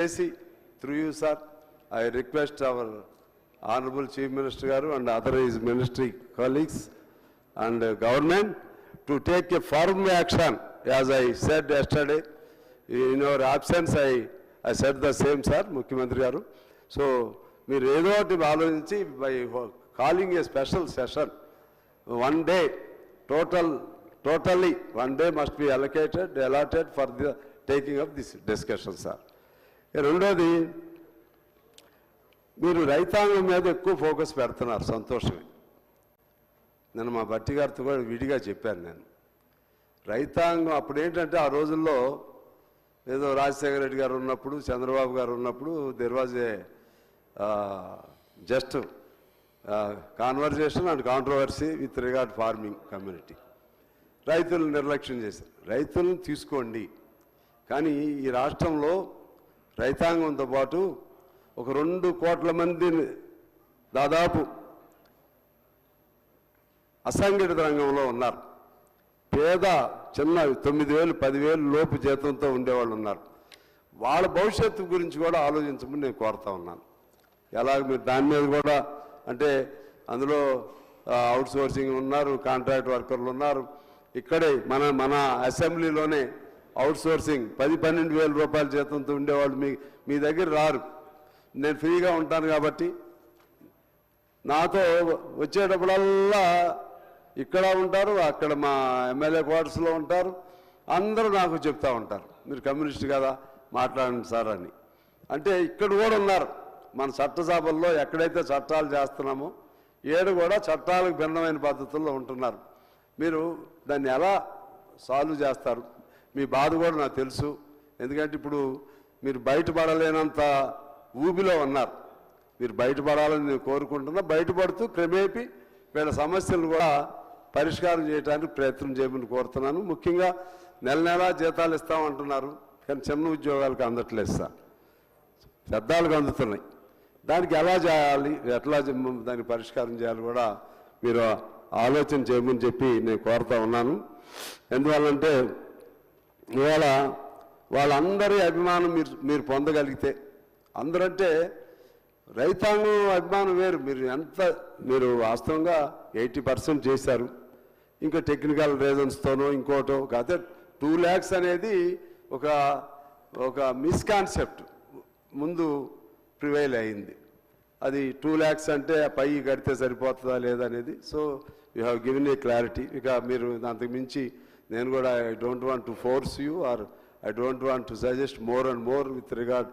Through you, sir, I request our Honorable Chief Minister Garu and other his ministry colleagues and government to take a firm action. As I said yesterday, in your absence, I said the same, sir, Mukhyamantri Garu. So, మీరు ఏదో ఒకటి ఆలోచించి by calling a special session, one day, totally, one day must be allotted for the taking of this discussion, sir. రెండోది మీరు రైతాంగం మీద ఎక్కువ focus పెడుతున్నారు, సంతోషమే. నేను మా భట్టి గారితో కూడా విడిగా చెప్పాను. నేను రైతాంగం అప్పుడు ఏంటంటే ఆ రోజుల్లో ఏదో రాజశేఖర రెడ్డి గారు ఉన్నప్పుడు, చంద్రబాబు గారు ఉన్నప్పుడు there was a just conversation and controversy with regard farming community. రైతులను నిర్లక్ష్యం చేశారు. రైతులను తీసుకోండి, కానీ ఈ రాష్ట్రంలో రైతాంగంతో పాటు ఒక 2 కోట్ల మంది దాదాపు అసంఘటిత రంగంలో ఉన్నారు. పేద చిన్న 9,000, 10,000 లోపు జీతంతో ఉండేవాళ్ళు ఉన్నారు. వాళ్ళ భవిష్యత్తు గురించి కూడా ఆలోచించమని నేను కోరుతా ఉన్నాను. ఎలాగ మీరు దాని మీద కూడా అంటే అందులో అవుట్ సోర్సింగ్ ఉన్నారు, కాంట్రాక్ట్ వర్కర్లు ఉన్నారు. ఇక్కడే మన అసెంబ్లీలోనే అవుట్ సోర్సింగ్ 10-12,000 రూపాయల జీతంతో ఉండేవాళ్ళు మీ దగ్గర రారు. నేను ఫ్రీగా ఉంటాను కాబట్టి నాతో వచ్చేటప్పుడల్లా ఇక్కడ ఉంటారు, అక్కడ మా ఎమ్మెల్యే క్వార్టర్స్లో ఉంటారు. అందరూ నాకు చెప్తా ఉంటారు, మీరు కమ్యూనిస్ట్ కదా మాట్లాడండి సార్ అని. అంటే ఇక్కడ కూడా ఉన్నారు. మన చట్టసభల్లో ఎక్కడైతే చట్టాలు చేస్తున్నామో ఏడు కూడా చట్టాలకు భిన్నమైన పద్ధతుల్లో ఉంటున్నారు. మీరు దాన్ని ఎలా సాల్వ్ చేస్తారు? మీ బాధ కూడా నాకు తెలుసు. ఎందుకంటే ఇప్పుడు మీరు బయటపడలేనంత ఊబిలో ఉన్నారు. మీరు బయటపడాలని నేను కోరుకుంటున్నా. బయటపడుతూ క్రమేపీ వీళ్ళ సమస్యలు కూడా పరిష్కారం చేయడానికి ప్రయత్నం చేయమని కోరుతున్నాను. ముఖ్యంగా నెల జీతాలు ఇస్తామంటున్నారు, కానీ చిన్న ఉద్యోగాలకు అందట్లేదు సార్, పెద్దాలకు అందుతున్నాయి. దానికి ఎలా చేయాలి, ఎట్లా దానికి పరిష్కారం చేయాలి కూడా మీరు ఆలోచన చేయమని చెప్పి నేను కోరుతా ఉన్నాను. ఎందువల్లంటే ఇవాళ వాళ్ళందరి అభిమానం మీరు పొందగలిగితే, అందరంటే రైతాంగం అభిమానం వేరు. మీరు వాస్తవంగా 80% చేశారు. ఇంకా టెక్నికల్ రీజన్స్తోనో ఇంకోటో కాకపోతే 2 lakhs అనేది ఒక మిస్కాన్సెప్ట్ ముందు ప్రివైల్ అయింది. అది 2 lakhs అంటే పై కడితే సరిపోతుందా లేదా అనేది. So you have given a clarity. ఇక మీరు దానికి మించి నేను కూడా I don't want to force you or I don't want to suggest more and more with regard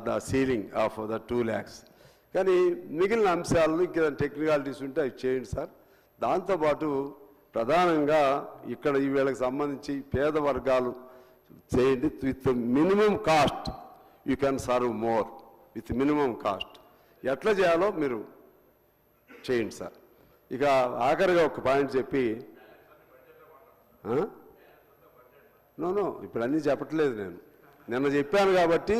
the ceiling of the 2 lakhs. కానీ మిగిలిన అంశాలను ఇంకా టెక్నికాలిటీస్ ఉంటే అవి చేయండి సార్. దాంతోపాటు ప్రధానంగా ఇక్కడ ఈ వేళకు సంబంధించి పేద వర్గాలు చేయండి. With minimum cost you can serve more with minimum cost. ఎట్లా చేయాలో మీరు చేయండి సార్. ఇక ఆఖరిగా ఒక పాయింట్ చెప్పి నో ఇప్పుడు అన్నీ చెప్పట్లేదు. నేను నిన్న చెప్పాను కాబట్టి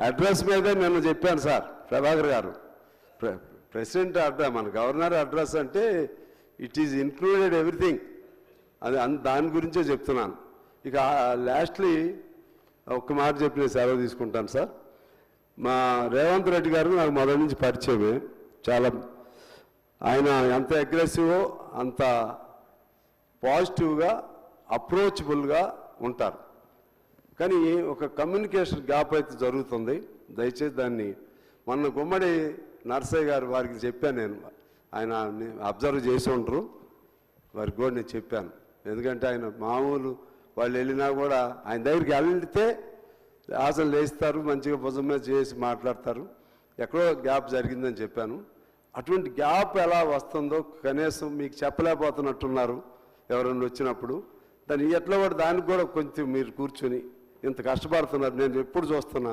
అడ్రస్ మీదే నిన్న చెప్పాను సార్. ప్రభాకర్ గారు, ప్రెసిడెంట్ అడ్రస్, మన గవర్నర్ అడ్రస్ అంటే ఇట్ ఈజ్ ఇన్క్లూడెడ్ ఎవ్రీథింగ్. అది దాని గురించే చెప్తున్నాను. ఇక లాస్ట్లీ ఒక్క మాట చెప్పి నేను సెలవు తీసుకుంటాను సార్. మా రేవంత్ రెడ్డి గారు నాకు మొదటి నుంచి పరిచయమే. చాలా ఆయన ఎంత అగ్రెసివో అంత పాజిటివ్గా అప్రోచబుల్గా ఉంటారు. కానీ ఒక కమ్యూనికేషన్ గ్యాప్ అయితే జరుగుతుంది. దయచేసి దాన్ని మొన్న గుమ్మడి నర్సయ్య గారు వారికి చెప్పాను నేను. ఆయన అబ్జర్వ్ చేసి ఉంటారు, వారికి కూడా నేను చెప్పాను. ఎందుకంటే ఆయన మామూలు వాళ్ళు వెళ్ళినా కూడా ఆయన దగ్గరికి వెళ్తే ఆశలు లేస్తారు, మంచిగా భుజం మీద చేసి మాట్లాడతారు. ఎక్కడో గ్యాప్ జరిగిందని చెప్పాను. అటువంటి గ్యాప్ ఎలా వస్తుందో కనీసం మీకు చెప్పలేకపోతున్నట్టున్నారు ఎవరైనా వచ్చినప్పుడు. దాన్ని ఎట్లా కూడా దానికి కూడా కొంచెం మీరు కూర్చొని ఇంత కష్టపడుతున్నారు, నేను ఎప్పుడు చూస్తున్నా.